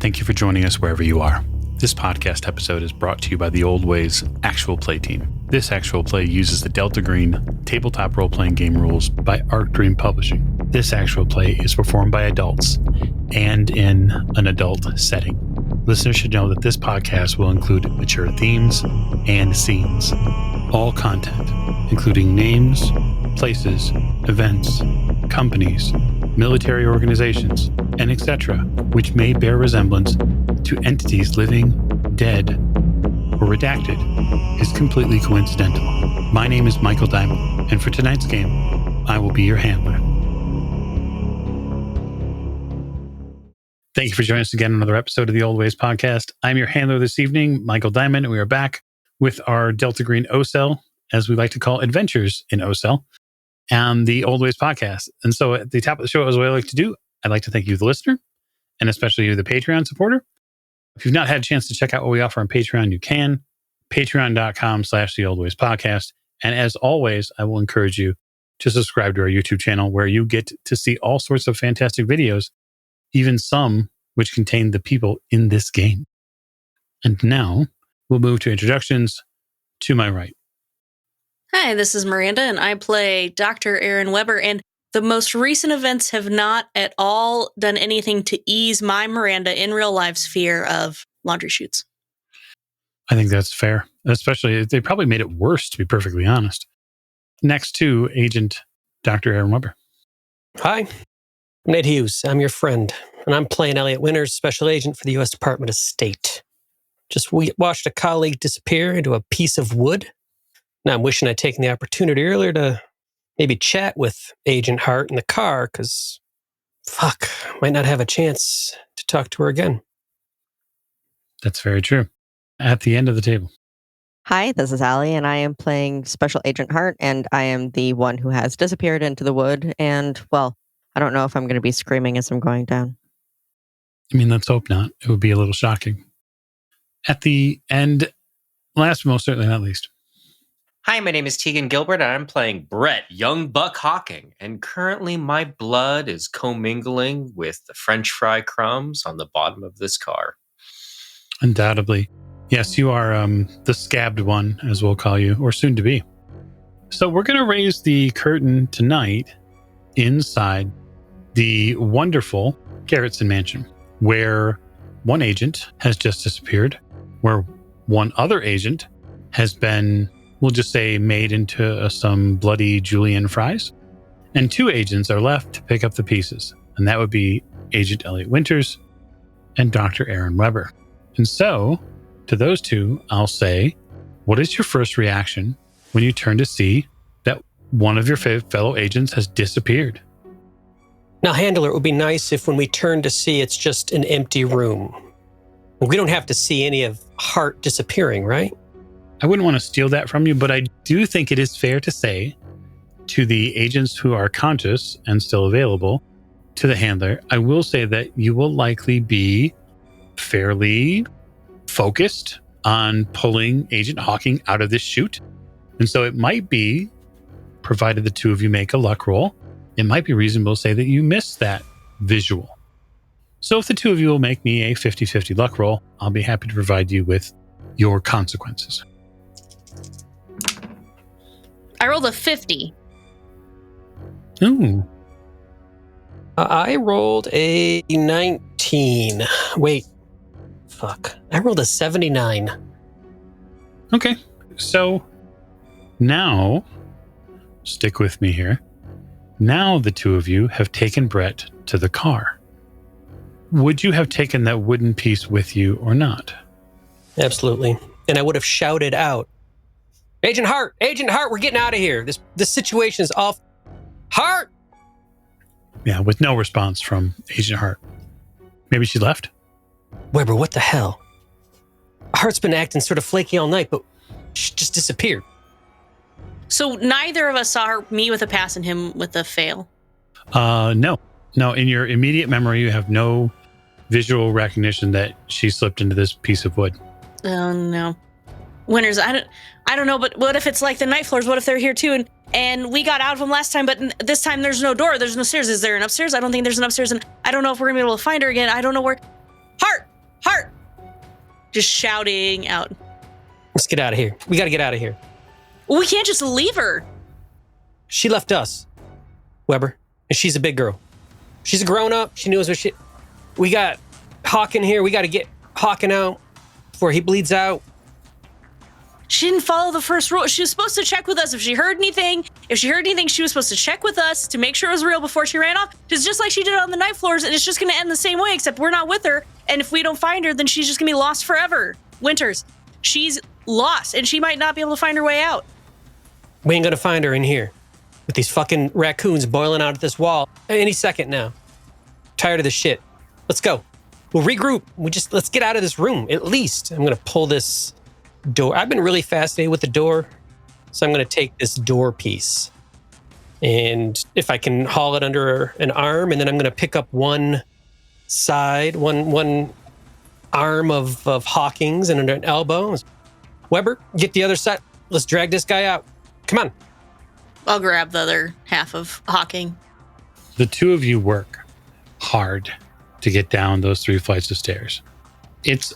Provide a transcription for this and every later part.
thank you for joining us wherever you are. This podcast episode is brought to you by the Old Ways Actual Play team. This actual play uses the Delta Green tabletop role-playing game rules by Arc Dream Publishing. This actual play is performed by adults and in an adult setting. Listeners should know that this podcast will include mature themes and scenes. All content, including names, places, events, companies, military organizations, and etc., which may bear resemblance to entities living, dead, or redacted, is completely coincidental. My name is Michael Diamond, and for tonight's game, I will be your handler. Thank you for joining us again on another episode of the Old Ways podcast. I'm your handler this evening, Michael Diamond, and we are back with our Delta Green OCEL, as we like to call adventures in OCEL, and the Old Ways podcast. And so at the top of the show, as what I like to do, I'd like to thank you, the listener, and especially you, the Patreon supporter. If you've not had a chance to check out what we offer on Patreon, you can. Patreon.com/The Old Ways Podcast. And as always, I will encourage you to subscribe to our YouTube channel, where you get to see all sorts of fantastic videos, even some which contain the people in this game. And now we'll move to introductions. To my right. Hi, this is Miranda, and I play Dr. Aaron Weber, and the most recent events have not at all done anything to ease my Miranda in real life's fear of laundry chutes. I think that's fair. Especially, they probably made it worse, to be perfectly honest. Next to Agent Dr. Aaron Weber. Hi, I'm Ned Hughes. I'm your friend, and I'm playing Elliot Winters, Special Agent for the U.S. Department of State. Just watched a colleague disappear into a piece of wood. Now I'm wishing I'd taken the opportunity earlier to maybe chat with Agent Hart in the car, because, might not have a chance to talk to her again. That's very true. At the end of the table. Hi, this is Allie, and I am playing Special Agent Hart, and I am the one who has disappeared into the wood, and, well, I don't know if I'm going to be screaming as I'm going down. I mean, let's hope not. It would be a little shocking. At the end, last but most certainly not least. Hi, my name is Tegan Gilbert, and I'm playing Brett, young Buck Hawking. And currently my blood is commingling with the French fry crumbs on the bottom of this car. Undoubtedly. Yes, you are the scabbed one, as we'll call you, or soon to be. So we're going to raise the curtain tonight inside the wonderful Garrettson Mansion, where one agent has just disappeared, where one other agent has been, we'll just say, made into some bloody julienne fries. And two agents are left to pick up the pieces. And that would be Agent Elliot Winters and Dr. Aaron Weber. And so, to those two, I'll say, what is your first reaction when you turn to see that one of your fellow agents has disappeared? Now, Handler, it would be nice if when we turn to see, it's just an empty room. We don't have to see any of Hart disappearing, right? I wouldn't want to steal that from you, but I do think it is fair to say to the agents who are conscious and still available, to the handler, I will say that you will likely be fairly focused on pulling Agent Hawking out of this chute. And so it might be, provided the two of you make a luck roll, it might be reasonable to say that you missed that visual. So if the two of you will make me a 50-50 luck roll, I'll be happy to provide you with your consequences. I rolled a 50. Ooh. I rolled a 19. Wait. I rolled a 79. Okay. So now, stick with me here. Now the two of you have taken Brett to the car. Would you have taken that wooden piece with you or not? Absolutely. And I would have shouted out, Agent Hart, we're getting out of here. This situation is off. Hart! Yeah, with no response from Agent Hart. Maybe she left? Weber, what the hell? Hart's been acting sort of flaky all night, but she just disappeared. So neither of us saw me with a pass and him with a fail? No. In your immediate memory, you have no visual recognition that she slipped into this piece of wood. Oh, no. Winters, I don't know, but what if it's like the night floors? What if they're here too? And we got out of them last time, but this time there's no door. There's no stairs. Is there an upstairs? I don't think there's an upstairs, and I don't know if we're going to be able to find her again. I don't know where. Hart! just shouting out. Let's get out of here. We got to get out of here. We can't just leave her. She left us, Weber, and she's a big girl. She's a grown-up. She knows what shit. We got Hawk in here. We got to get Hawking out before he bleeds out. She didn't follow the first rule. She was supposed to check with us if she heard anything. If she heard anything, she was supposed to check with us to make sure it was real before she ran off. It's just like she did on the night floors, and it's just going to end the same way, except we're not with her. And if we don't find her, then she's just going to be lost forever. Winters, she's lost, and she might not be able to find her way out. We ain't going to find her in here with these fucking raccoons boiling out at this wall any second now. Tired of this shit. Let's go. We'll regroup. Let's get out of this room, at least. I'm going to pull this door. I've been really fascinated with the door, so I'm going to take this door piece. And if I can haul it under an arm, and then I'm going to pick up one side, one arm of Hawking's and under an elbow. Weber, get the other side. Let's drag this guy out. Come on. I'll grab the other half of Hawking. The two of you work hard to get down those 3 flights of stairs. It's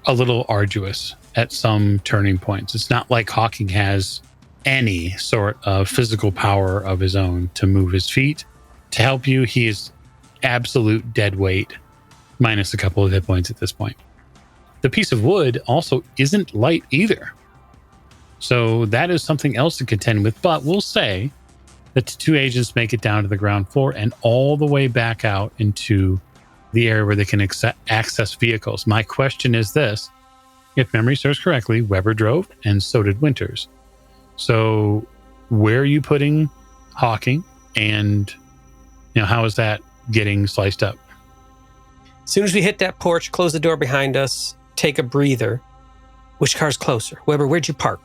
a little arduous at some turning points. It's not like Hawking has any sort of physical power of his own to move his feet. To help you, he is absolute dead weight, minus a couple of hit points at this point. The piece of wood also isn't light either. So that is something else to contend with, but we'll say that the 2 agents make it down to the ground floor and all the way back out into the area where they can access vehicles. My question is this: if memory serves correctly, Weber drove and so did Winters. So where are you putting Hawking, and how is that getting sliced up? As soon as we hit that porch, close the door behind us, take a breather. Which car's closer? Weber, where'd you park?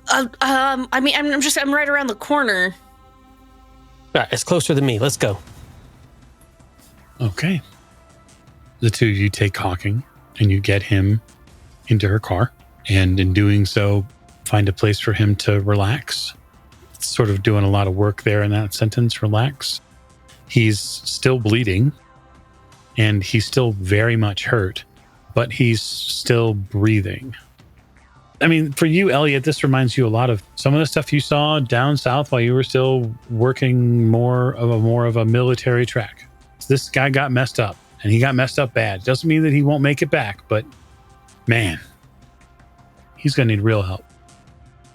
I'm right around the corner. All right, it's closer than me. Let's go. Okay. The two of you take Hawking and you get him into her car, and in doing so, find a place for him to relax. Sort of doing a lot of work there in that sentence, relax. He's still bleeding and he's still very much hurt, but he's still breathing. I mean, for you, Elliot, this reminds you a lot of some of the stuff you saw down south while you were still working more of a military track. This guy got messed up, and he got messed up bad. Doesn't mean that he won't make it back, but man, he's going to need real help.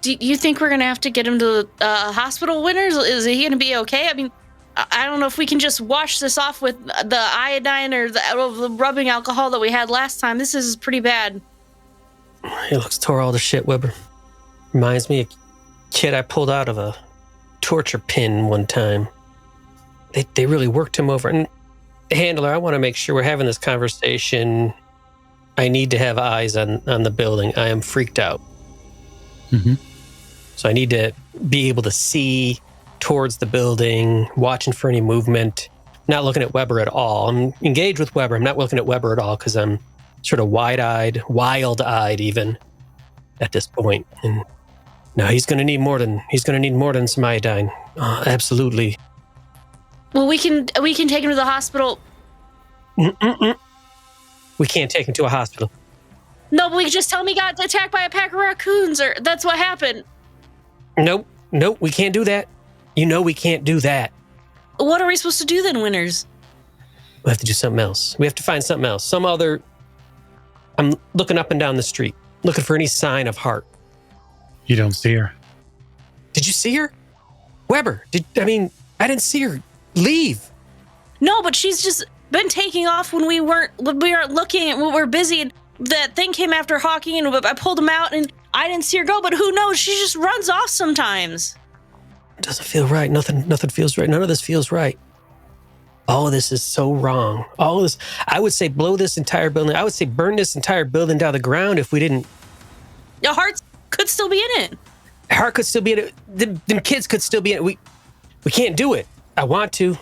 Do you think we're going to have to get him to hospital, Winters? Is he going to be okay? I mean, I don't know if we can just wash this off with the iodine or the rubbing alcohol that we had last time. This is pretty bad. He looks tore all to shit, Weber. Reminds me of a kid I pulled out of a torture pin one time. They really worked him over. And handler, I want to make sure we're having this conversation. I need to have eyes on the building. I am freaked out. Mm-hmm. So I need to be able to see towards the building, watching for any movement, not looking at Weber at all. I'm engaged with Weber. I'm not looking at Weber at all because I'm sort of wide-eyed, wild-eyed even at this point. And no, he's going to need more than some iodine. Absolutely. Well, we can take him to the hospital. We can't take him to a hospital. No, but we can just tell him he got attacked by a pack of raccoons, or that's what happened. Nope, we can't do that. We can't do that. What are we supposed to do then, Winters? We have to do something else. We have to find something else. I'm looking up and down the street, looking for any sign of Hart. You don't see her. Did you see her? Weber, I didn't see her leave. No, but she's just been taking off when we weren't looking and we were busy, and that thing came after Hawking and I pulled him out and I didn't see her go, but who knows? She just runs off sometimes. It doesn't feel right. Nothing feels right. None of this feels right. All of this is so wrong. All of this, I would say blow this entire building. I would say burn this entire building down to the ground if we didn't. The Hart could still be in it. Hart could still be in it. Them kids could still be in it. We can't do it. I want to.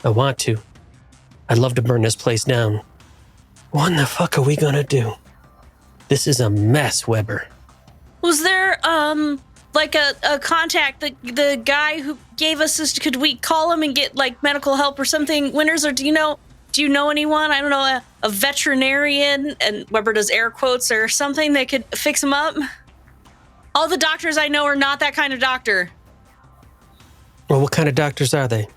I'd love to burn this place down. What in the fuck are we gonna do? This is a mess, Weber. Was there, like a contact, the guy who gave us this, could we call him and get, like, medical help or something, Winters, or do you know Do you know anyone? I don't know, a veterinarian, and Weber does air quotes, or something that could fix him up? All the doctors I know are not that kind of doctor. Well, what kind of doctors are they?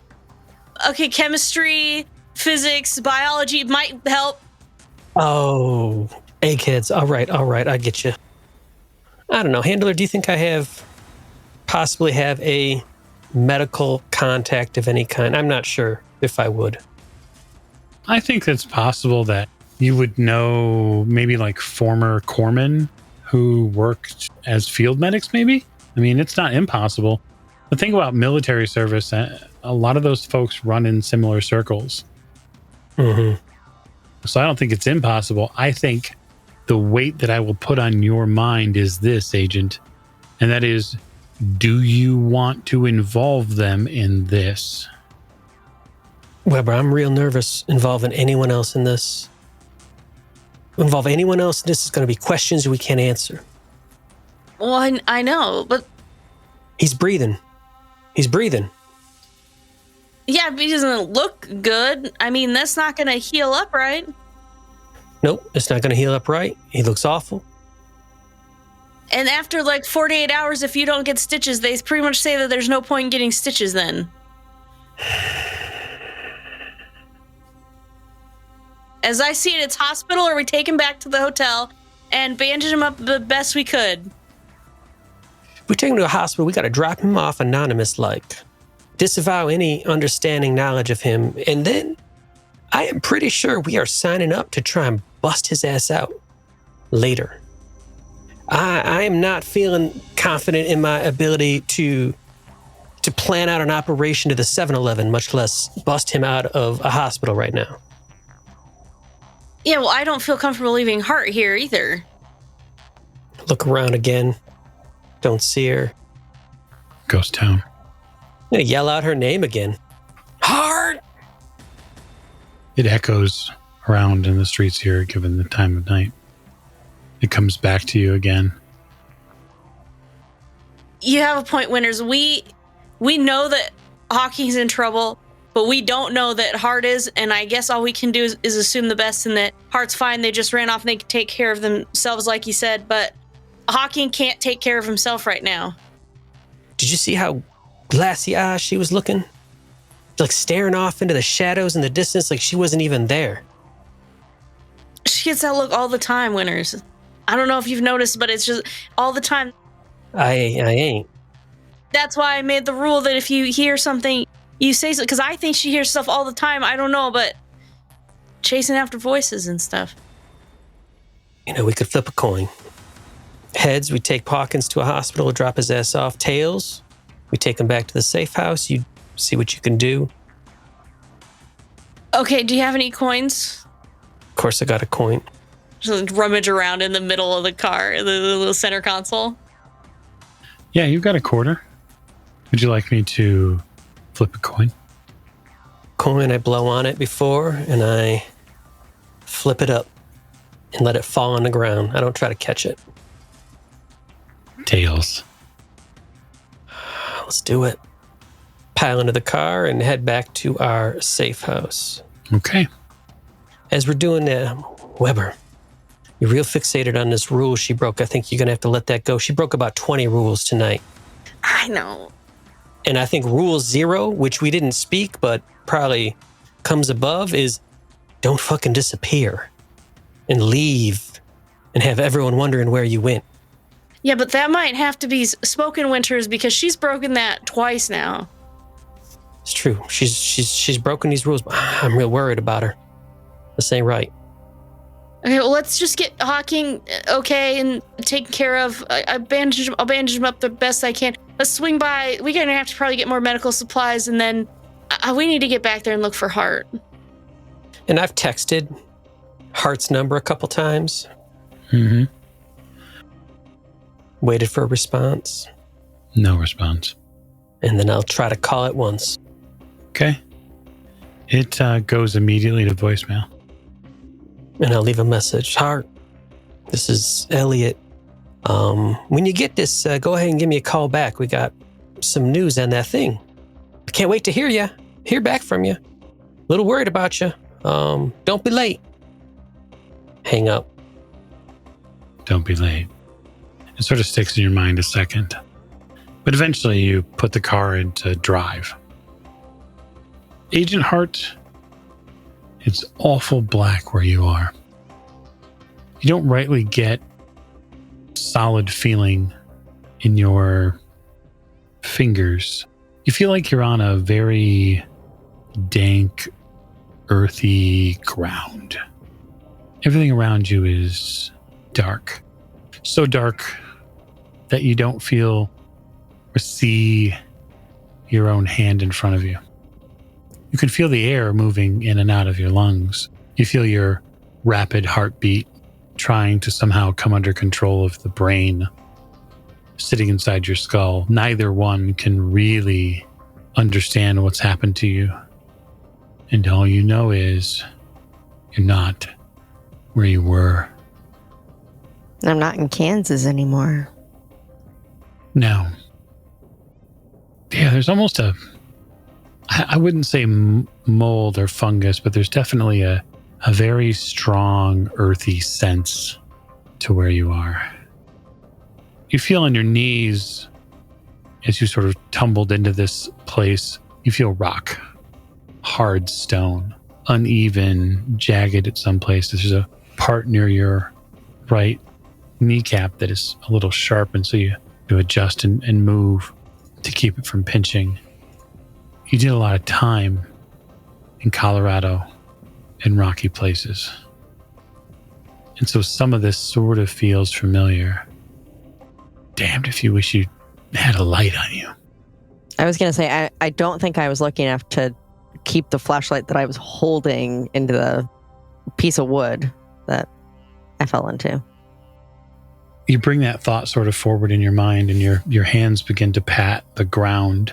Okay, chemistry, physics, biology might help. Oh, eggheads. All right, I get you. I don't know. Handler, do you think I possibly have a medical contact of any kind? I'm not sure if I would. I think it's possible that you would know maybe like former corpsmen who worked as field medics, maybe? I mean, it's not impossible. The thing about military service, a lot of those folks run in similar circles. Mm-hmm. So I don't think it's impossible. I think the weight that I will put on your mind is this, Agent, and that is, do you want to involve them in this? Weber, I'm real nervous involving anyone else in this. Involve anyone else, this is going to be questions we can't answer. Well, I know, but... He's breathing. Yeah, but he doesn't look good. I mean, that's not going to heal up, right? Nope, it's not going to heal up right. He looks awful. And after like 48 hours, if you don't get stitches, they pretty much say that there's no point in getting stitches then. As I see it, it's hospital, or we take him back to the hotel and bandage him up the best we could. If we take him to a hospital, we got to drop him off anonymous-like. Disavow any understanding knowledge of him, and then I am pretty sure we are signing up to try and bust his ass out later. I am not feeling confident in my ability to plan out an operation to the 7-Eleven, much less bust him out of a hospital right now. Yeah, well, I don't feel comfortable leaving Hart here either. Look around again. Don't see her. Ghost town. I'm gonna yell out her name again. Hart! It echoes around in the streets here, given the time of night. It comes back to you again. You have a point, Winters. We know that Hawking's in trouble, but we don't know that Hart is, and I guess all we can do is assume the best, and that Hart's fine. They just ran off and they can take care of themselves, like you said, but Hawking can't take care of himself right now. Did you see how glassy eyed she was looking? Like staring off into the shadows in the distance like she wasn't even there. She gets that look all the time, Winters. I don't know if you've noticed, but it's just all the time. I ain't. That's why I made the rule that if you hear something, you say so, because I think she hears stuff all the time. I don't know, but chasing after voices and stuff. You know, we could flip a coin. Heads, we take Hawkins to a hospital, drop his ass off. Tails, we take him back to the safe house. You see what you can do. Okay, do you have any coins? Of course, I got a coin. Just rummage around in the middle of the car, the little center console. Yeah, you've got a quarter. Would you like me to flip a coin? Coin, I blow on it before, and I flip it up and let it fall on the ground. I don't try to catch it. Tails. Let's do it. Pile into the car and head back to our safe house. Okay. As we're doing that, Weber, you're real fixated on this rule she broke. I think you're going to have to let that go. She broke about 20 rules tonight. I know. And I think rule 0, which we didn't speak, but probably comes above, is don't fucking disappear and leave and have everyone wondering where you went. Yeah, but that might have to be spoken, Winters, because she's broken that twice now. It's true. She's broken these rules. I'm real worried about her. This ain't right. Okay, well, let's just get Hawking okay and taken care of. I'll bandage him up the best I can. Let's swing by. We're going to have to probably get more medical supplies, and then we need to get back there and look for Hart. And I've texted Hart's number a couple times. Mm-hmm. Waited for a response. No response. And then I'll try to call it once. Okay. It goes immediately to voicemail. And I'll leave a message. Hart, this is Elliot. When you get this, go ahead and give me a call back. We got some news on that thing. I can't wait to hear back from you. A little worried about you. Don't be late. Hang up. Don't be late. It sort of sticks in your mind a second. But eventually you put the car into drive. Agent Hart, it's awful black where you are. You don't rightly get solid feeling in your fingers. You feel like you're on a very dank, earthy ground. Everything around you is dark. So dark that you don't feel or see your own hand in front of you. You can feel the air moving in and out of your lungs. You feel your rapid heartbeat trying to somehow come under control of the brain sitting inside your skull. Neither one can really understand what's happened to you. And all you know is you're not where you were. I'm not in Kansas anymore. No. Yeah, there's almost I wouldn't say mold or fungus, but there's definitely a very strong earthy sense to where you are. You feel on your knees as you sort of tumbled into this place. You feel rock, hard stone, uneven, jagged at some places. There's a part near your right kneecap that is a little sharp, and so you adjust and move to keep it from pinching. You did a lot of time in Colorado in rocky places. And so some of this sort of feels familiar. Damned if you wish you had a light on you. I was going to say, I don't think I was lucky enough to keep the flashlight that I was holding into the piece of wood that I fell into. You bring that thought sort of forward in your mind, and your hands begin to pat the ground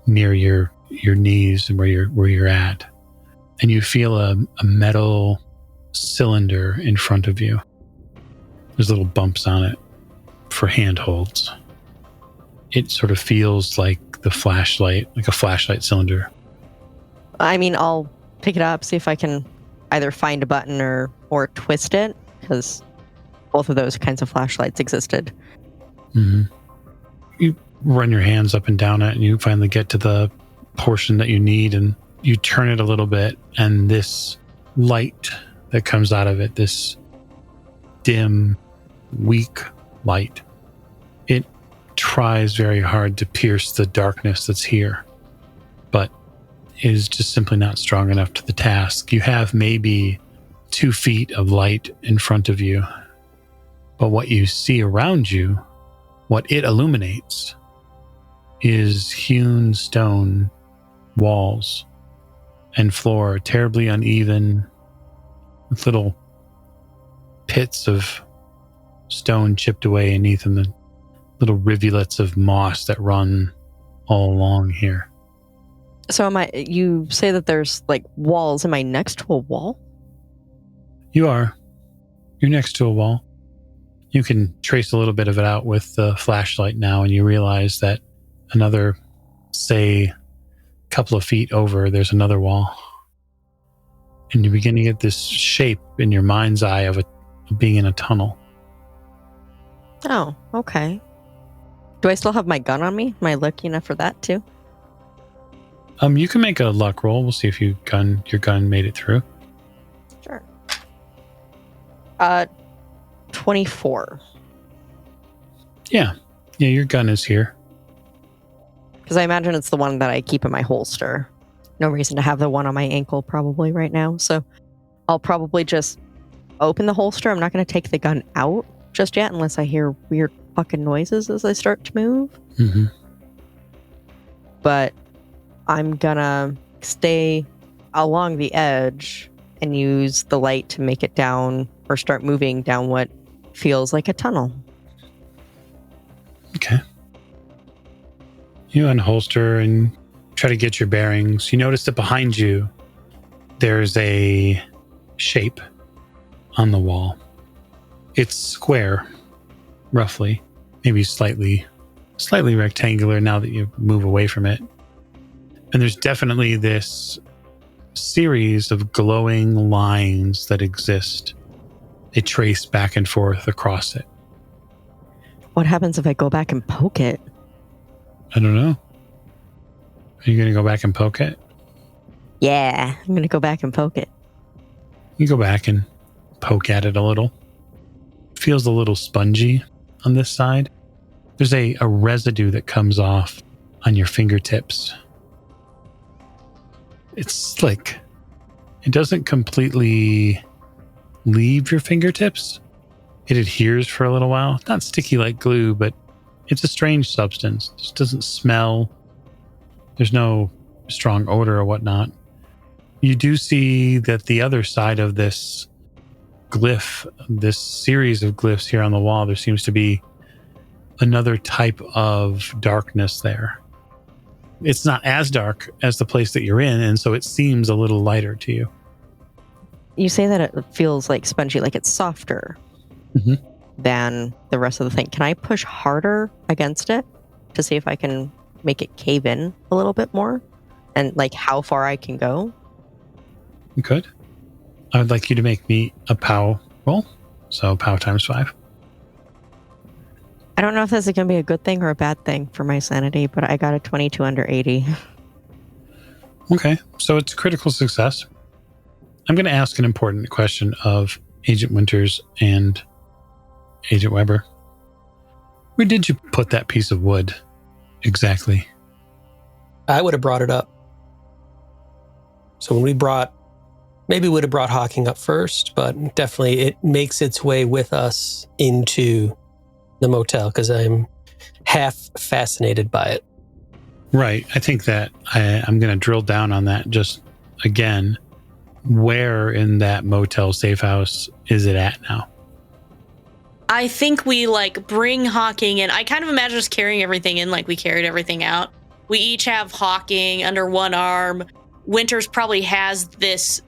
near your knees and where you're at. And you feel a metal cylinder in front of you. There's little bumps on it for handholds. It sort of feels like the flashlight, like a flashlight cylinder. I mean, I'll pick it up, see if I can either find a button or twist it, because both of those kinds of flashlights existed. Mm-hmm. You run your hands up and down it, and you finally get to the portion that you need, and you turn it a little bit, and this light that comes out of it, this dim, weak light, it tries very hard to pierce the darkness that's here, but it is just simply not strong enough to the task. You have maybe 2 feet of light in front of you, but what you see around you, what it illuminates, is hewn stone walls and floor, terribly uneven, with little pits of stone chipped away beneath them, the little rivulets of moss that run all along here. So you say that there's like walls. Am I next to a wall? You are. You're next to a wall. You can trace a little bit of it out with the flashlight now, and you realize that another, say, couple of feet over, there's another wall. And you begin to get this shape in your mind's eye of being in a tunnel. Oh, okay. Do I still have my gun on me? Am I lucky enough for that too? You can make a luck roll. We'll see if your gun made it through. Sure. 24. Yeah, your gun is here. Because I imagine it's the one that I keep in my holster. No reason to have the one on my ankle probably right now. So I'll probably just open the holster. I'm not going to take the gun out just yet unless I hear weird fucking noises as I start to move. Mm-hmm. But I'm going to stay along the edge and use the light to make it down or start moving down what feels like a tunnel. Okay. You unholster and try to get your bearings. You notice that behind you, there's a shape on the wall. It's square, roughly, maybe slightly rectangular now that you move away from it. And there's definitely this series of glowing lines that exist. They trace back and forth across it. What happens if I go back and poke it? I don't know. Are you going to go back and poke it? Yeah, I'm going to go back and poke it. You go back and poke at it a little. It feels a little spongy on this side. There's a residue that comes off on your fingertips. It's slick. It doesn't completely leave your fingertips. It adheres for a little while. Not sticky like glue, but it's a strange substance. It just doesn't smell. There's no strong odor or whatnot. You do see that the other side of this glyph, this series of glyphs here on the wall, there seems to be another type of darkness there. It's not as dark as the place that you're in, and so it seems a little lighter to you. You say that it feels like spongy, like it's softer than the rest of the thing. Can I push harder against it to see if I can make it cave in a little bit more? And like how far I can go? You could. I would like you to make me a POW roll. So POW times 5. I don't know if this is going to be a good thing or a bad thing for my sanity, but I got a 22 under 80. Okay, so it's a critical success. I'm going to ask an important question of Agent Winters and Agent Weber. Where did you put that piece of wood exactly? I would have brought it up. So when maybe we would have brought Hawking up first, but definitely it makes its way with us into the motel because I'm half fascinated by it. Right. I think that I'm going to drill down on that just again. Where in that motel safe house is it at now? I think we bring Hawking in. I kind of imagine us carrying everything in like we carried everything out. We each have Hawking under one arm. Winters probably has this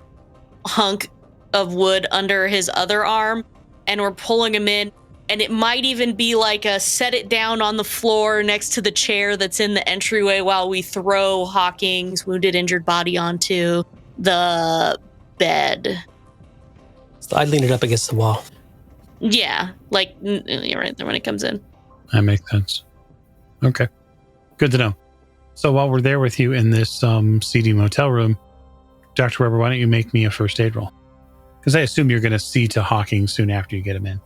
hunk of wood under his other arm, and we're pulling him in. And it might even be like a set it down on the floor next to the chair that's in the entryway while we throw Hawking's wounded, injured body onto the bed. So I'd lean it up against the wall. Yeah, right there when it comes in. That makes sense. Okay. Good to know. So while we're there with you in this seedy motel room, Dr. Weber, why don't you make me a first aid roll? Because I assume you're going to see to Hawking soon after you get him in.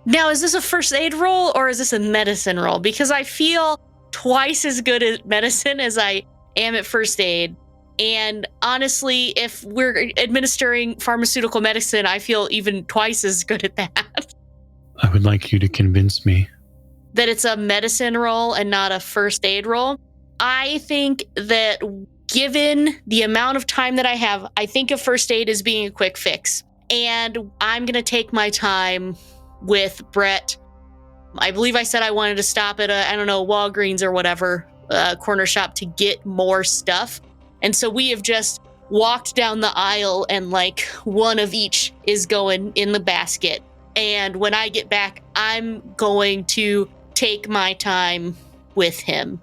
Now, is this a first aid roll or is this a medicine roll? Because I feel twice as good at medicine as I am at first aid. And honestly, if we're administering pharmaceutical medicine, I feel even twice as good at that. I would like you to convince me that it's a medicine roll and not a first aid roll. I think that given the amount of time that I have, I think of first aid as being a quick fix. And I'm going to take my time with Brett. I believe I said I wanted to stop at Walgreens or whatever, corner shop to get more stuff. And so we have just walked down the aisle and one of each is going in the basket. And when I get back, I'm going to take my time with him.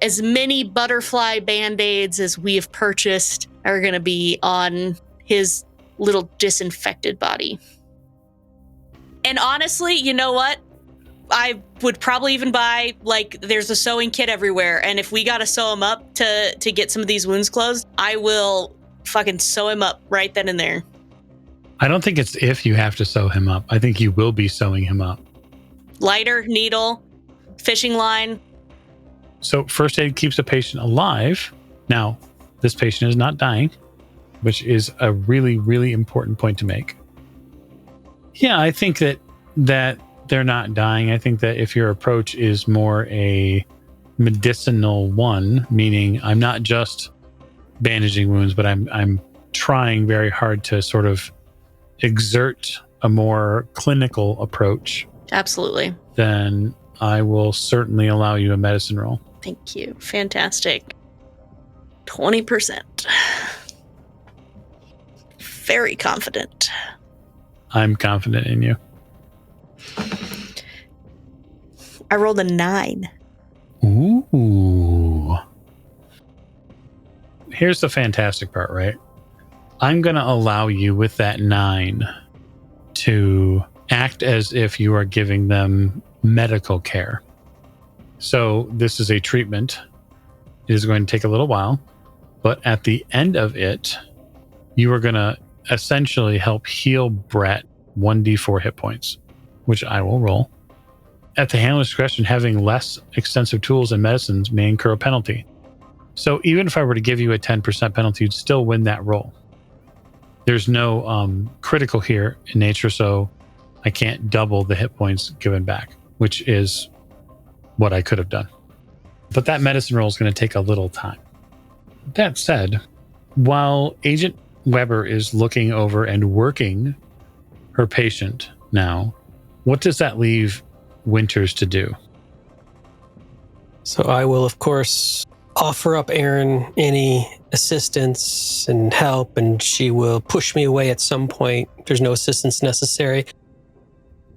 As many butterfly band-aids as we have purchased are going to be on his little disinfected body. And honestly, you know what? I would probably even buy, there's a sewing kit everywhere. And if we got to sew him up to get some of these wounds closed, I will fucking sew him up right then and there. I don't think it's if you have to sew him up. I think you will be sewing him up. Lighter, needle, fishing line. So first aid keeps a patient alive. Now, this patient is not dying, which is a really, really important point to make. Yeah, I think that they're not dying. I think that if your approach is more a medicinal one, meaning I'm not just bandaging wounds, but I'm trying very hard to sort of exert a more clinical approach. Absolutely. Then I will certainly allow you a medicine roll. Thank you. Fantastic. 20%. Very confident. I'm confident in you. I rolled a 9. Ooh. Here's the fantastic part, right? I'm going to allow you with that 9 to act as if you are giving them medical care. So this is a treatment. It is going to take a little while, but at the end of it, you are going to essentially help heal Brett 1d4 hit points, which I will roll. At the handler's discretion, having less extensive tools and medicines may incur a penalty. So even if I were to give you a 10% penalty, you'd still win that roll. There's no critical here in nature, so I can't double the hit points given back, which is what I could have done. But that medicine roll is going to take a little time. That said, while Agent Weber is looking over and working her patient now, what does that leave Winters to do? So I will, of course, offer up Erin any assistance and help, and she will push me away at some point. There's no assistance necessary.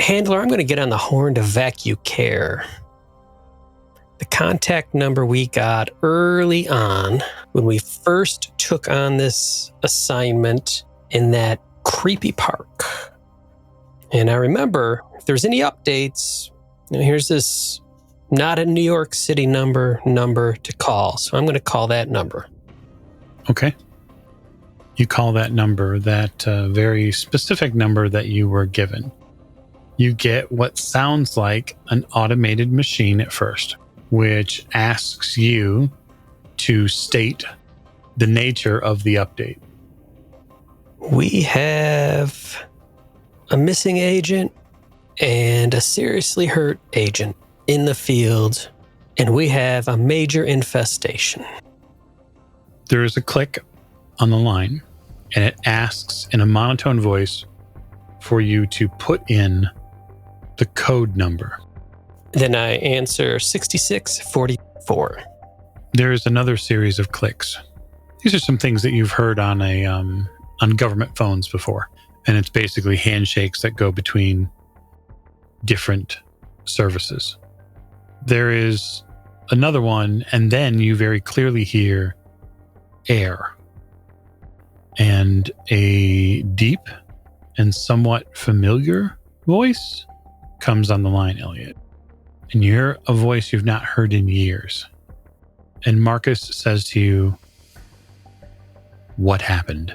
Handler, I'm going to get on the horn to vacuum care. The contact number we got early on when we first took on this assignment in that creepy park. And I remember, if there's any updates, here's this not a New York City number to call. So I'm going to call that number. Okay. You call that number, that very specific number that you were given. You get what sounds like an automated machine at first, which asks you to state the nature of the update. We have a missing agent and a seriously hurt agent in the field, and we have a major infestation. There is a click on the line, and it asks in a monotone voice for you to put in the code number. Then I answer 6644. There is another series of clicks. These are some things that you've heard on on government phones before, and it's basically handshakes that go between different services. There is another one, and then you very clearly hear air. And a deep and somewhat familiar voice comes on the line, Elliot. And you hear a voice you've not heard in years. And Marcus says to you, "What happened?"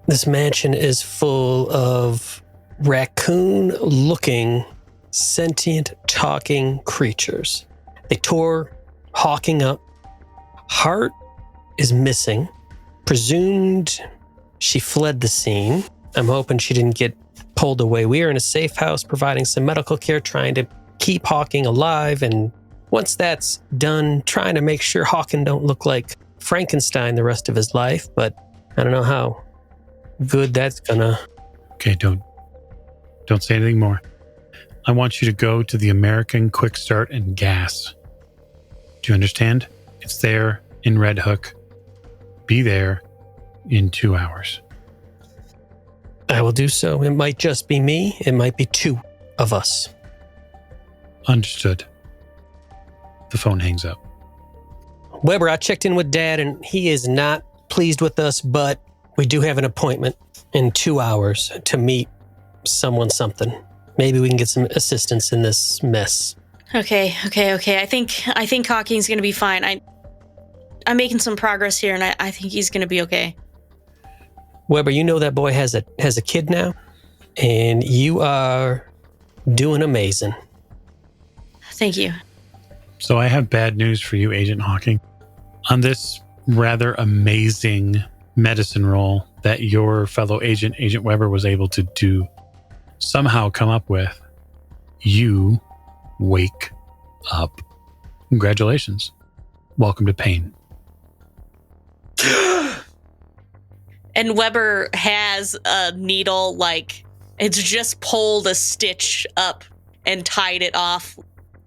This mansion is full of raccoon-looking, sentient, talking creatures. They tore Hawking up. Hart is missing. Presumed she fled the scene. I'm hoping she didn't get pulled away. We are in a safe house providing some medical care, trying to keep Hawking alive. And once that's done, trying to make sure Hawking don't look like Frankenstein the rest of his life. But I don't know how good that's gonna... Okay, don't say anything more. I want you to go to the American Quick Start and Gas. Do you understand? It's there in Red Hook. Be there in 2 hours. I will do so. It might just be me. It might be 2 of us. Understood. The phone hangs up. Weber, I checked in with Dad, and he is not pleased with us, but we do have an appointment in 2 hours to meet something. Maybe we can get some assistance in this mess. Okay. I think Hawking's gonna be fine. I'm making some progress here, and I think he's gonna be okay. Weber, you know that boy has a kid now, and you are doing amazing. Thank you. So I have bad news for you, Agent Hawking. On this rather amazing medicine roll that your fellow agent, Agent Weber, was able to somehow come up with, you wake up. Congratulations. Welcome to pain. And Weber has a needle, like, it's just pulled a stitch up and tied it off.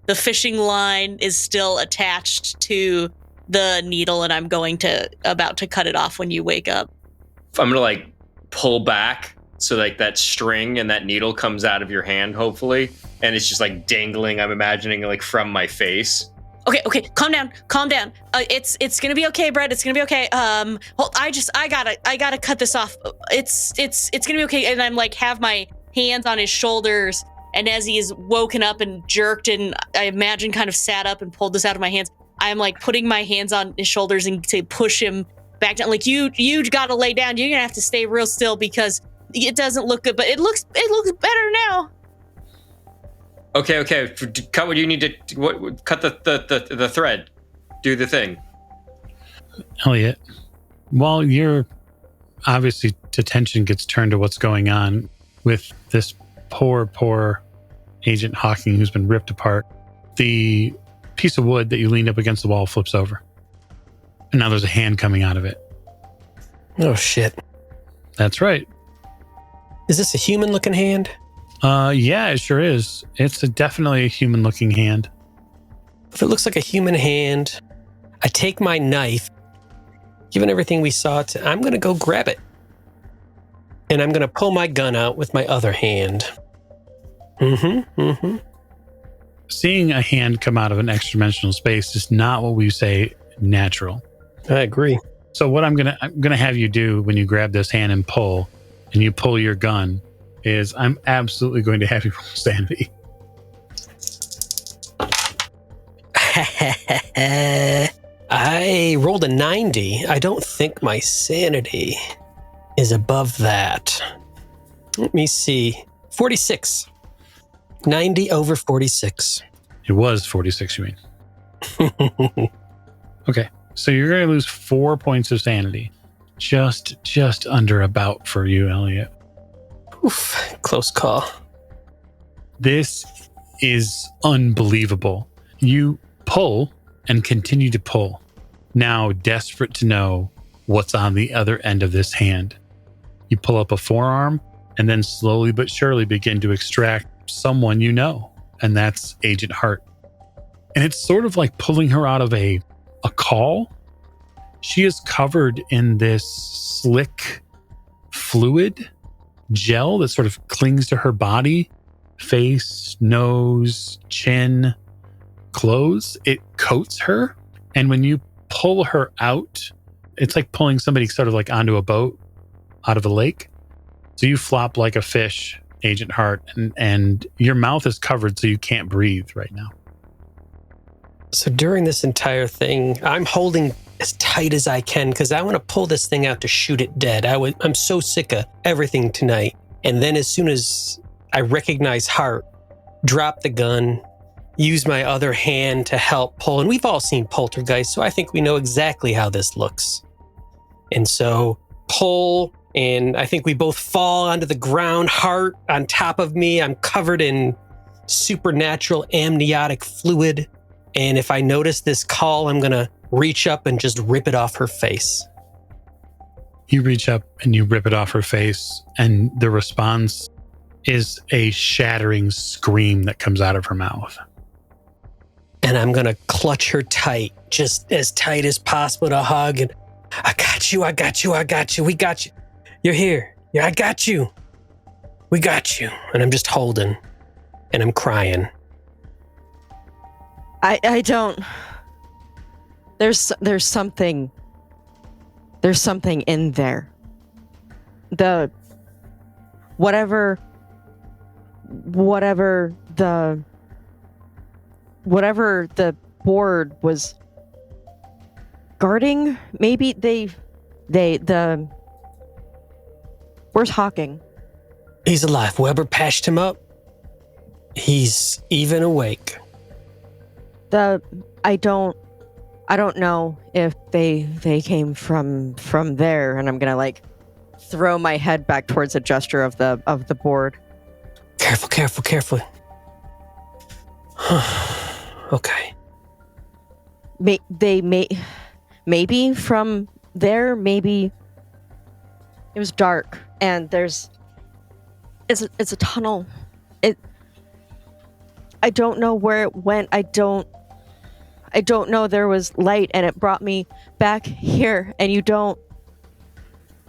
The fishing line is still attached to the needle, and I'm about to cut it off when you wake up. I'm gonna pull back so that string and that needle comes out of your hand, hopefully, and it's just dangling. I'm imagining from my face, Okay, calm down. It's gonna be okay, Brett. It's gonna be okay. Well, I gotta cut this off. It's gonna be okay. And I'm like, have my hands on his shoulders, and as he is woken up and jerked, and I imagine kind of sat up and pulled this out of my hands, I'm like putting my hands on his shoulders and to push him back down. Like, you gotta lay down. You're gonna have to stay real still because it doesn't look good, but it looks better now. Okay. Cut what you need to. Cut the thread. Do the thing. Elliot, while your obviously attention gets turned to what's going on with this poor Agent Hawking who's been ripped apart, the piece of wood that you leaned up against the wall flips over. And now there's a hand coming out of it. Oh, shit. That's right. Is this a human-looking hand? Yeah, it sure is. It's definitely a human-looking hand. If it looks like a human hand, I take my knife. Given everything we saw, I'm going to go grab it. And I'm going to pull my gun out with my other hand. Seeing a hand come out of an extra-dimensional space is not what we say natural. I agree. So what I'm gonna have you do when you grab this hand and you pull your gun, is I'm absolutely going to have you roll sanity. I rolled a 90. I don't think my sanity is above that. Let me see. 46. 90 over 46. It was 46, you mean? Okay, so you're going to lose 4 points of sanity. Just under about for you, Elliot. Oof, close call. This is unbelievable. You pull and continue to pull, now desperate to know what's on the other end of this hand. You pull up a forearm and then slowly but surely begin to extract someone you know, and that's Agent Hart. And it's sort of like pulling her out of a call. She is covered in this slick fluid gel that sort of clings to her body, face, nose, chin, clothes. It coats her. And when you pull her out, it's like pulling somebody sort of like onto a boat out of a lake. So you flop like a fish, Agent Hart, and your mouth is covered so you can't breathe right now. So during this entire thing, I'm holding as tight as I can because I want to pull this thing out to shoot it dead. I'm so sick of everything tonight. And then as soon as I recognize Hart, drop the gun, use my other hand to help pull. And we've all seen Poltergeist, so I think we know exactly how this looks. And so pull, and I think we both fall onto the ground, Hart on top of me. I'm covered in supernatural amniotic fluid. And if I notice this call, I'm going to reach up and just rip it off her face. You reach up and you rip it off her face, and the response is a shattering scream that comes out of her mouth. And I'm going to clutch her tight, just as tight as possible to hug. And I got you. We got you. You're here. Yeah, I got you. We got you. And I'm just holding, and I'm crying. I don't. There's something in there. Whatever the board was guarding, maybe where's Hawking? He's alive. Weber patched him up. He's even awake. I don't know if they came from there, and I'm gonna like throw my head back towards a gesture of the board. Careful. Okay. Maybe from there. Maybe it was dark, and it's a tunnel. I don't know where it went. I don't know. There was light, and it brought me back here. And you don't.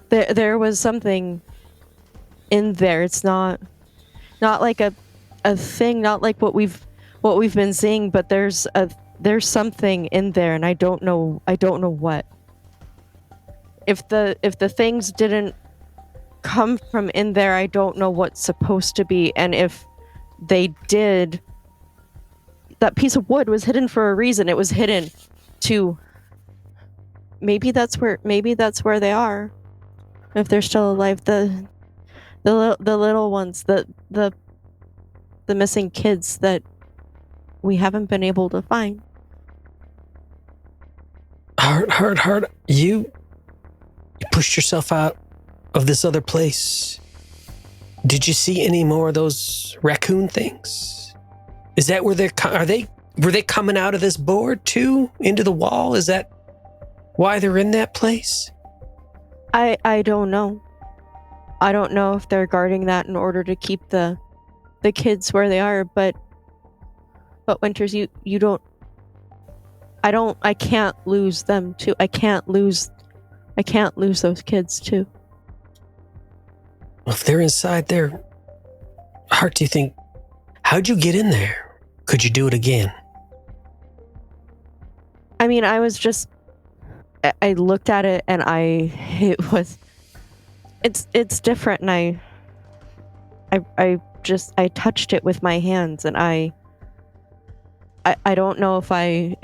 There was something in there. It's not like a thing. Not like what we've been seeing. But there's there's something in there, and I don't know what. If the things didn't come from in there, I don't know what's supposed to be. And if they did, that piece of wood was hidden for a reason. It was hidden to, maybe that's where they are. If they're still alive, the little ones, the missing kids that we haven't been able to find. Hart, you pushed yourself out of this other place. Did you see any more of those raccoon things? Is that where were they coming out of this board too, into the wall? Is that why they're in that place? I don't know. I don't know if they're guarding that in order to keep the kids where they are, but Winters, you don't. I can't lose them too. I can't lose those kids too. Well, if they're inside there, Hart, do you think, how'd you get in there? Could you do it again? I mean, I looked at it and it's different, and I touched it with my hands, and I don't know if it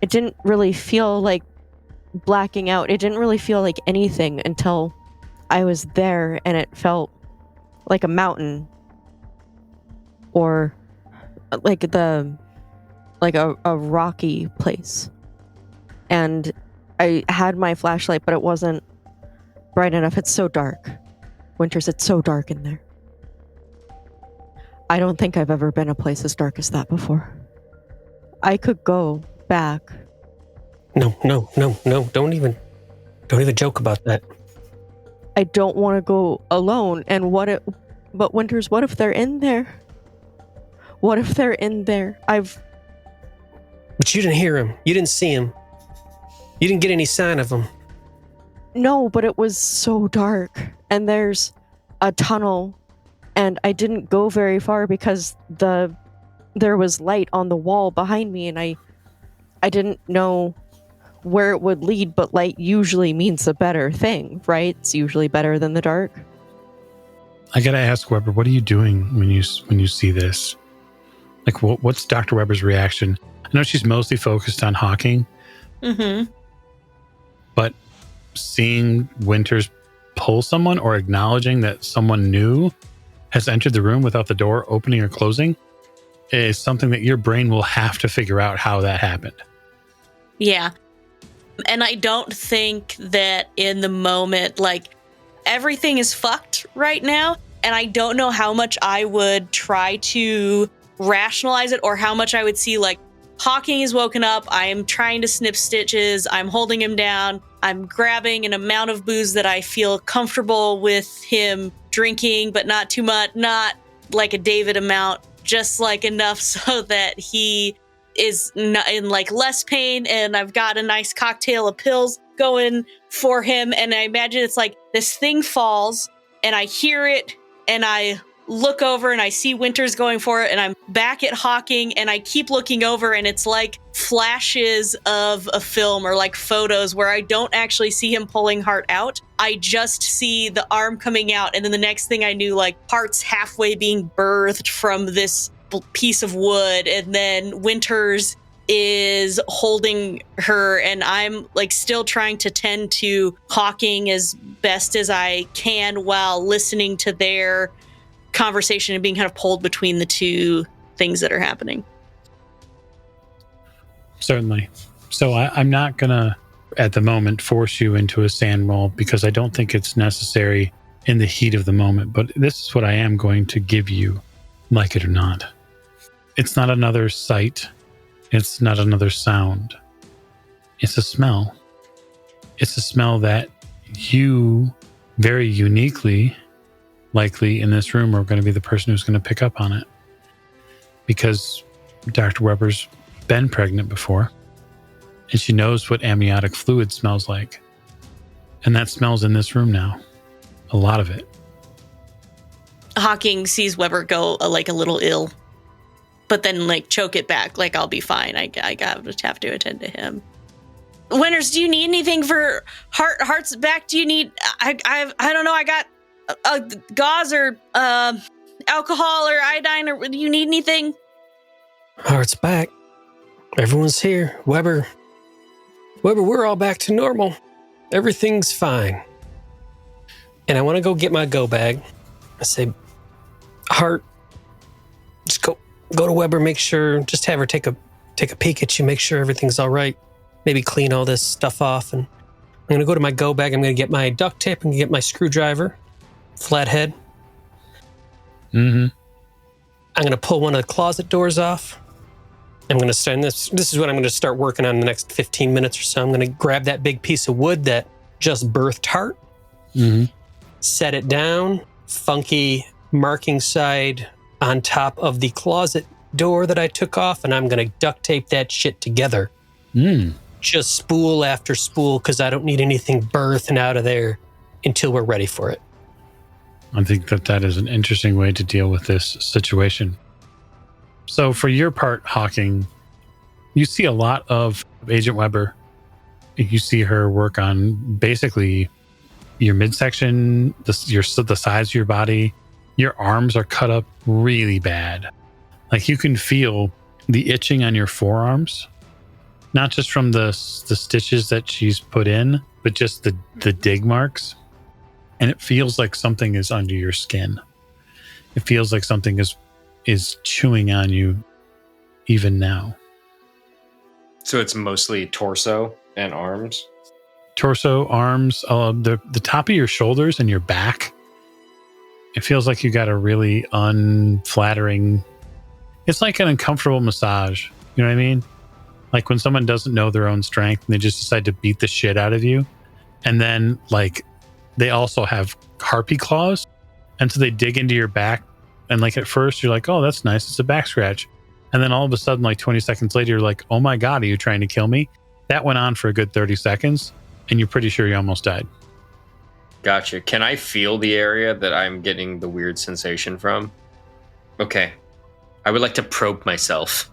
didn't really feel like blacking out. It didn't really feel like anything until I was there, and it felt like a mountain, or like a rocky place. And I had my flashlight, but it wasn't bright enough. It's so dark. Winters, it's so dark in there. I don't think I've ever been a place as dark as that before. I could go back. No. Don't even joke about that. I don't want to go alone. And but Winters, what if they're in there? What if they're in there? But you didn't hear him. You didn't see him. You didn't get any sign of him. No, but it was so dark, and there's a tunnel, and I didn't go very far because there was light on the wall behind me, and I didn't know where it would lead, but light usually means a better thing, right? It's usually better than the dark. I gotta ask Weber, what are you doing when you see this? Like, what's Dr. Weber's reaction? I know she's mostly focused on Hawking, but seeing Winters pull someone or acknowledging that someone new has entered the room without the door opening or closing is something that your brain will have to figure out how that happened. Yeah. And I don't think that in the moment, like, everything is fucked right now. And I don't know how much I would try to rationalize it, or how much I would see, like, Hawking is woken up. I'm trying to snip stitches. I'm holding him down. I'm grabbing an amount of booze that I feel comfortable with him drinking, but not too much, not like a David amount, just like enough so that he is not in like less pain. And I've got a nice cocktail of pills going for him. And I imagine it's like this thing falls and I hear it and I look over and I see Winters going for it, and I'm back at Hawking, and I keep looking over, and it's like flashes of a film or like photos where I don't actually see him pulling Hart out. I just see the arm coming out, and then the next thing I knew, like, Hart's halfway being birthed from this piece of wood, and then Winters is holding her, and I'm like still trying to tend to Hawking as best as I can while listening to their conversation and being kind of pulled between the two things that are happening. Certainly. So I'm not going to, at the moment, force you into a sand roll because I don't think it's necessary in the heat of the moment. But this is what I am going to give you, like it or not. It's not another sight. It's not another sound. It's a smell. It's a smell that you very uniquely, likely in this room, are going to be the person who's going to pick up on it. Because Dr. Weber's been pregnant before, and she knows what amniotic fluid smells like. And that smells in this room now. A lot of it. Hawking sees Weber go like a little ill. but then like choke it back. Like, I'll be fine. I have to attend to him. Winters, do you need anything for Hart's back? Do you need, I don't know. I got a gauze or alcohol or iodine, or do you need anything? Hart's back. Everyone's here. Weber, we're all back to normal. Everything's fine. And I want to go get my go bag. I say, Hart, just go to Weber, make sure, just have her take a peek at you, make sure everything's all right. Maybe clean all this stuff off. And I'm going to go to my go bag. I'm going to get my duct tape. I'm going to get my screwdriver, flathead. Mm-hmm. I'm going to pull one of the closet doors off. I'm going to start this is what I'm going to start working on in the next 15 minutes or so. I'm going to grab that big piece of wood that just birthed Hart, set it down, funky marking side on top of the closet door that I took off, and I'm going to duct tape that shit together. Just spool after spool, because I don't need anything birthing out of there until we're ready for it. I think that is an interesting way to deal with this situation. So for your part, Hawking, you see a lot of Agent Weber. You see her work on basically your midsection, the sides of your body. Your arms are cut up really bad. Like, you can feel the itching on your forearms, not just from the stitches that she's put in, but just the dig marks. And it feels like something is under your skin. It feels like something is chewing on you even now. So it's mostly torso and arms? Torso, arms, the top of your shoulders and your back. It feels like you got a really unflattering... It's like an uncomfortable massage. You know what I mean? Like when someone doesn't know their own strength and they just decide to beat the shit out of you. And then, like, they also have harpy claws. And so they dig into your back. And, like, at first you're like, oh, that's nice. It's a back scratch. And then all of a sudden, like 20 seconds later, you're like, oh my God, are you trying to kill me? That went on for a good 30 seconds. And you're pretty sure you almost died. Gotcha. Can I feel the area that I'm getting the weird sensation from? Okay. I would like to probe myself.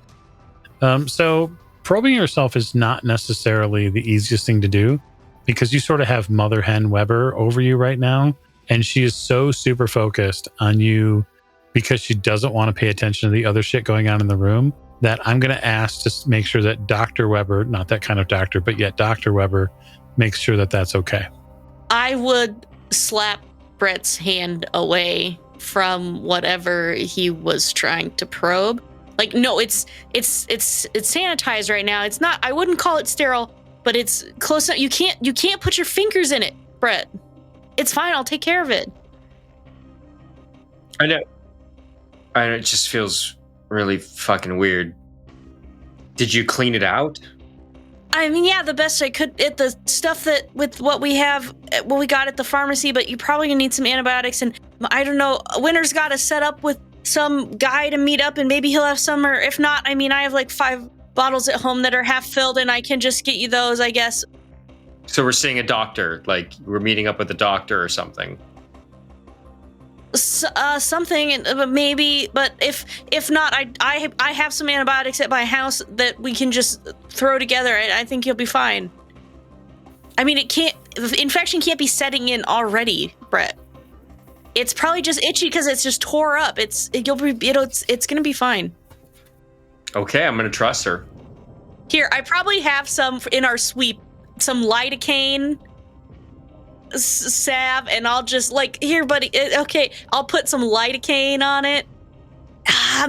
So probing yourself is not necessarily the easiest thing to do, because you sort of have Mother Hen Weber over you right now. And she is so super focused on you because she doesn't want to pay attention to the other shit going on in the room, that I'm going to ask to make sure that Dr. Weber, not that kind of doctor, but yet Dr. Weber, makes sure that that's okay. I would slap Brett's hand away from whatever he was trying to probe. Like, no, it's sanitized right now. It's not, I wouldn't call it sterile, but it's close enough. You can't put your fingers in it, Brett. It's fine. I'll take care of it. I know. It just feels really fucking weird. Did you clean it out? I mean, yeah, the best I could. The stuff that with what we have, what we got at the pharmacy, but you probably gonna need some antibiotics. And I don't know, Winter's got to set up with some guy to meet up, and maybe he'll have some, or if not, I mean, I have like 5 bottles at home that are half filled, and I can just get you those, I guess. So we're seeing a doctor, like we're meeting up with a doctor or something. Something, maybe, but if not, I have some antibiotics at my house that we can just throw together. I think you'll be fine. I mean, the infection can't be setting in already, Brett. It's probably just itchy because it's just tore up. It's gonna be fine. Okay, I'm gonna trust her. Here, I probably have some in our sweep, some lidocaine salve, and I'll just here, buddy. Okay, I'll put some lidocaine on it.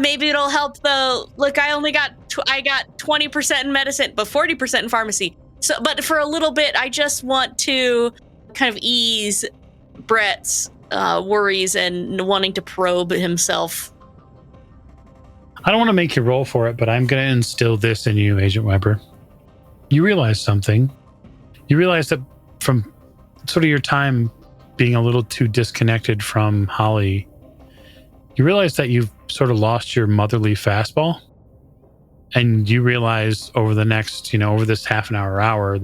Maybe it'll help though. Look, I got 20% in medicine, but 40% in pharmacy. So, but for a little bit, I just want to kind of ease Brett's worries and wanting to probe himself. I don't want to make you roll for it, but I'm going to instill this in you, Agent Weber. You realize something. You realize that from sort of your time being a little too disconnected from Holly, you realize that you've sort of lost your motherly fastball. And you realize over the next, over this half an hour,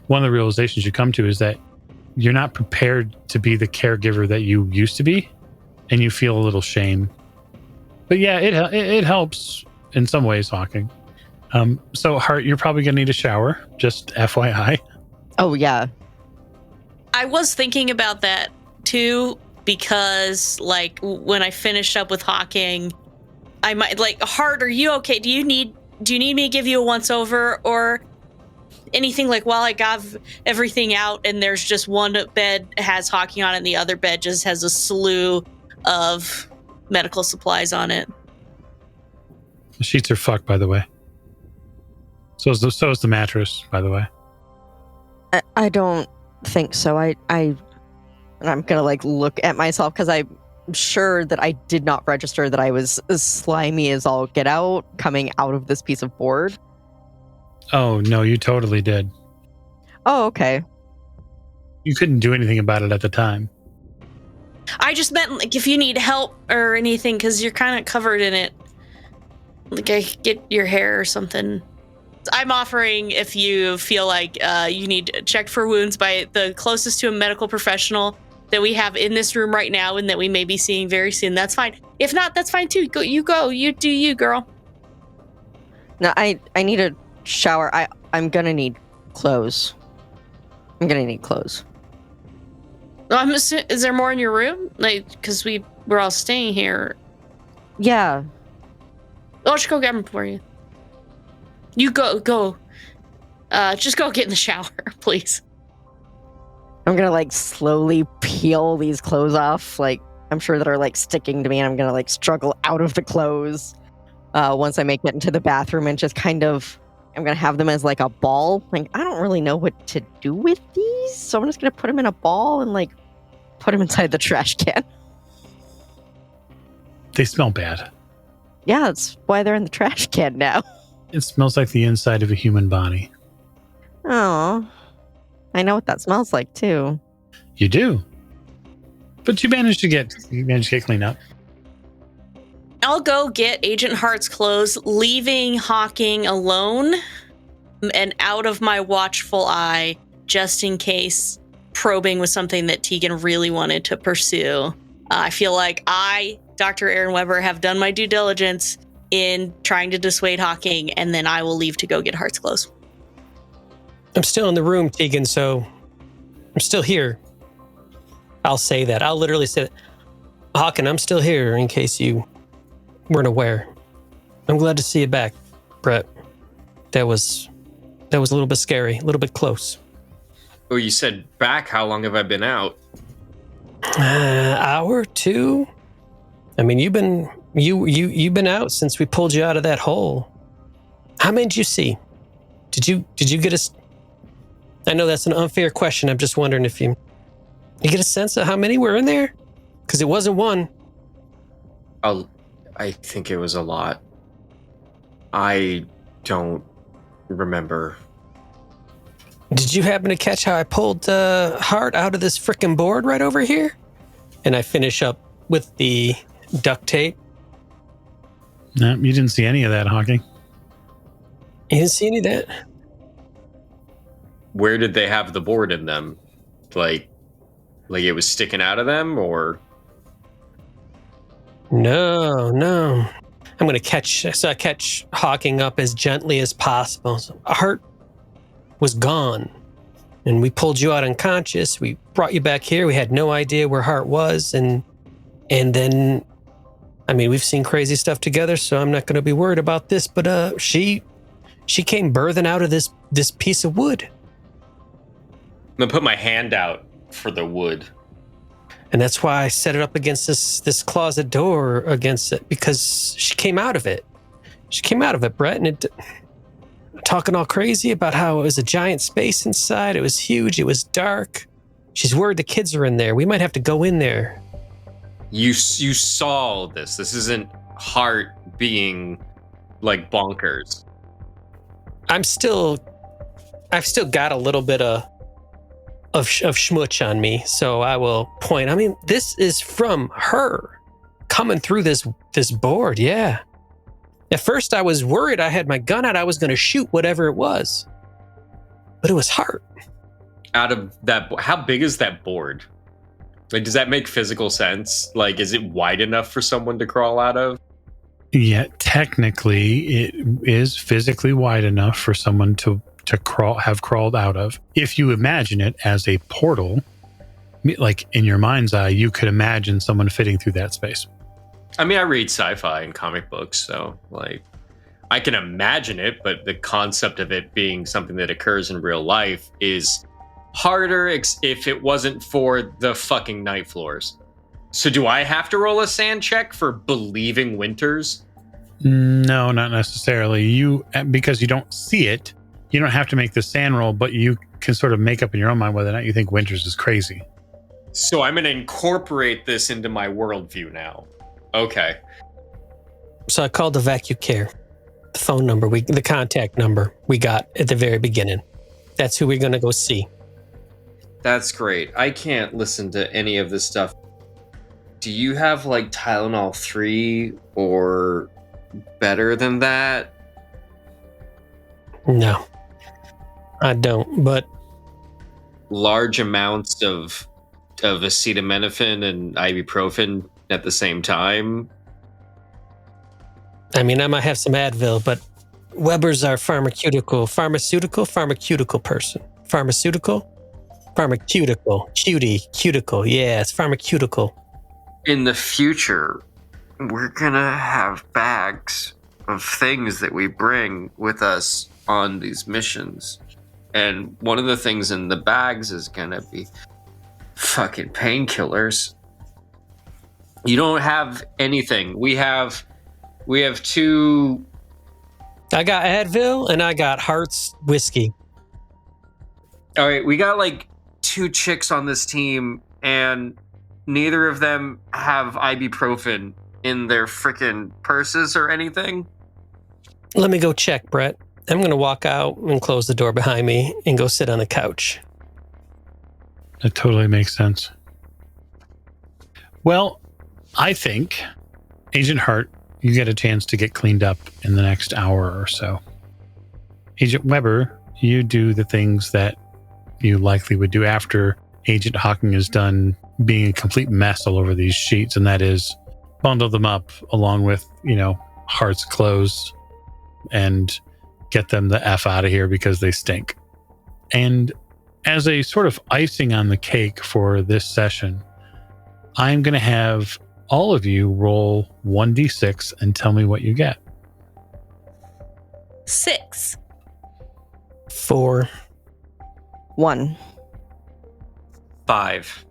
one of the realizations you come to is that you're not prepared to be the caregiver that you used to be, and you feel a little shame. But yeah, it helps in some ways, Hawking. So, Hart, you're probably going to need a shower, just FYI. Oh, yeah. I was thinking about that too, because like when I finished up with Hawking, I might like, Hart, are you okay? Do you need me to give you a once over or anything? Like while I got everything out and there's just one bed has Hawking on it and the other bed just has a slew of medical supplies on it. The sheets are fucked, by the way. So is the mattress, by the way. I don't think so. I'm gonna like look at myself because I'm sure that I did not register that I was as slimy as all get out coming out of this piece of board. Oh, no, you totally did. Oh, okay. You couldn't do anything about it at the time. I just meant like if you need help or anything, because you're kind of covered in it. Like I get your hair or something. I'm offering if you feel like you need checked for wounds by the closest to a medical professional that we have in this room right now and that we may be seeing very soon. That's fine. If not, that's fine too. Go. You do you, girl. No, I need a shower. I'm gonna need clothes. I'm gonna need clothes. Is there more in your room? Like, because we're all staying here. Yeah. I'll just go get them for you. You go. Just go get in the shower, please. I'm gonna like slowly peel these clothes off. Like I'm sure that are like sticking to me, and I'm gonna like struggle out of the clothes. Once I make it into the bathroom, and just kind of, I'm gonna have them as like a ball. Like I don't really know what to do with these, so I'm just gonna put them in a ball and like put them inside the trash can. They smell bad. Yeah, that's why they're in the trash can now. It smells like the inside of a human body. Oh, I know what that smells like too. You do. But you managed to get clean up. I'll go get Agent Hart's clothes, leaving Hawking alone and out of my watchful eye, just in case probing was something that Tegan really wanted to pursue. I feel like I, Dr. Aaron Weber, have done my due diligence in trying to dissuade Hawking, and then I will leave to go get Hart's clothes. I'm still in the room, Tegan, so I'm still here. I'll say that. I'll literally say that. Hawking, I'm still here in case you weren't aware. I'm glad to see you back, Brett. That was a little bit scary, a little bit close. Oh, you said back? How long have I been out? Hour, two? I mean, you've been out since we pulled you out of that hole. How many did you see? Did you get a... I know that's an unfair question. I'm just wondering if you get a sense of how many were in there? Because it wasn't one. I think it was a lot. I don't remember. Did you happen to catch how I pulled Hart out of this frickin' board right over here? And I finish up with the duct tape. No, you didn't see any of that, Hawking. You didn't see any of that? Where did they have the board in them? Like it was sticking out of them, or? No. I'm going to catch Hawking up as gently as possible. So Hart was gone, and we pulled you out unconscious. We brought you back here. We had no idea where Hart was, and then, I mean, we've seen crazy stuff together, so I'm not going to be worried about this. But she came birthing out of this piece of wood. I'm gonna put my hand out for the wood. And that's why I set it up against this closet door against it, because she came out of it. She came out of it, Brett, and talking all crazy about how it was a giant space inside. It was huge. It was dark. She's worried the kids are in there. We might have to go in there. You saw this. This isn't Hart being like bonkers. I've still got a little bit of schmutz on me, so I will point. I mean, this is from her coming through this board. Yeah. At first, I was worried. I had my gun out. I was going to shoot whatever it was, but it was Hart. Out of that, how big is that board? Like, does that make physical sense? Like, is it wide enough for someone to crawl out of? Yet technically, it is physically wide enough for someone to have crawled out of. If you imagine it as a portal, like in your mind's eye, you could imagine someone fitting through that space. I mean, I read sci-fi and comic books, so like I can imagine it, but the concept of it being something that occurs in real life is harder if it wasn't for the fucking night floors. So do I have to roll a sand check for believing Winters? No, not necessarily. Because you don't see it, you don't have to make the sand roll, but you can sort of make up in your own mind whether or not you think Winters is crazy. So I'm going to incorporate this into my worldview now. Okay. So I called the vacuum care. The phone number, the contact number we got at the very beginning. That's who we're going to go see. That's great. I can't listen to any of this stuff. Do you have like Tylenol 3 or better than that? No, I don't, but large amounts of acetaminophen and ibuprofen at the same time? I mean, I might have some Advil, but Weber's our pharmaceutical person. Cuticle. Yeah, it's pharmaceutical. In the future, we're gonna have bags of things that we bring with us on these missions. And one of the things in the bags is gonna be fucking painkillers. You don't have anything. We have two. I got Advil and I got Hart's whiskey. All right, we got like 2 chicks on this team, and neither of them have ibuprofen in their frickin' purses or anything. Let me go check, Brett. I'm going to walk out and close the door behind me and go sit on the couch. That totally makes sense. Well, I think, Agent Hart, you get a chance to get cleaned up in the next hour or so. Agent Weber, you do the things that you likely would do after Agent Hawking is done being a complete mess all over these sheets, and that is bundle them up along with, Hart's clothes and get them the F out of here because they stink. And as a sort of icing on the cake for this session, I'm going to have all of you roll 1d6 and tell me what you get. 6. 4. 1. 5.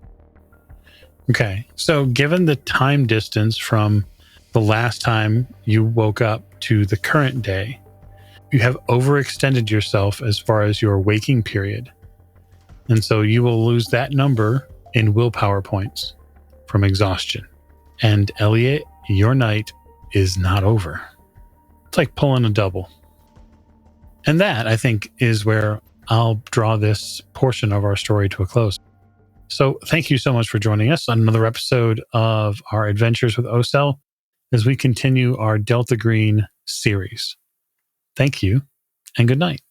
Okay, so given the time distance from the last time you woke up to the current day, you have overextended yourself as far as your waking period. And so you will lose that number in willpower points from exhaustion. And Elliot, your night is not over. It's like pulling a double. And that, I think, is where I'll draw this portion of our story to a close. So thank you so much for joining us on another episode of our Adventures with Ocel as we continue our Delta Green series. Thank you and good night.